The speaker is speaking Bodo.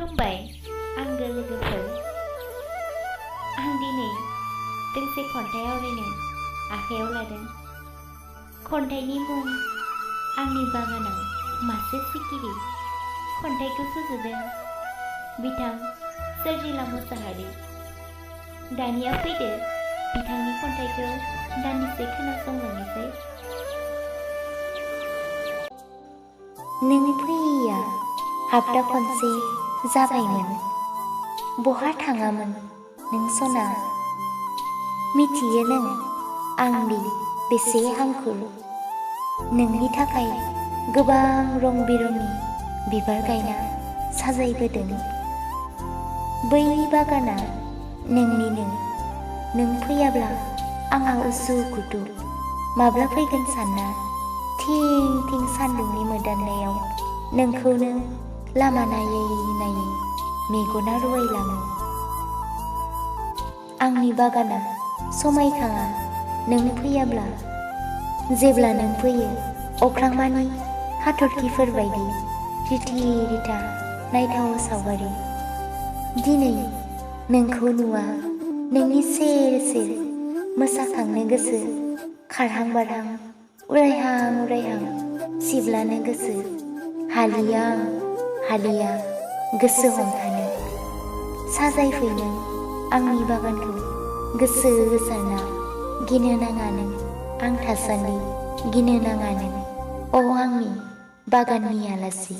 खुलुमबाय आंगो लोगोफोर। आं दिनै दोंसे खन्थाइ आवरायनो आखायाव लादों। खन्थाइनि मुं आंनि बागानाव मासे सिखिरि। खन्थाइखौ सुजुदों बिथां सोरजिला मोसाहारि। दानिया फैदो बिथांनि खन्थाइखौ दान्दिसे खोनासंलांनोसै। नों फैयैया हाबथा खनसे जाबायमोन, बहा थाङामोन नों सना? मिथियो नों आंदि बेसे हांखुर, नोंनि थाखाय गोबां रं बिरंनि बिबार गायना साजायबोदों। बै बागाना नोंनिनो, नों फैयाब्ला आंहा उसु खुथु माब्ला फैगोन सानना थिं थिं सान्दुंनि मोदाननायाव नोंखौनो लामा नायै नायै मेगना रुवायलाङो। आंनि बागाना समायखाङा नों फैयाब्ला, जेब्ला नों फैयो अख्रांमानि हाथरखिफोर बायदि रिथि रिथा नायथाव सावगारि। दिनै नोंखौ नुवा नोंनि सेर सेर मोसाखांनो गोसो, खारहां बारहां उरायहां उरायहां सिब्लानो गोसो। हालिया हालिया गोसो हमथानो, साजायफैनो आंनि बागानखौ गोसो होसारना। गिनो नाङा नों आं थासान्दि, गिनो नाङा नों अ आंनि बागाननि आलासि।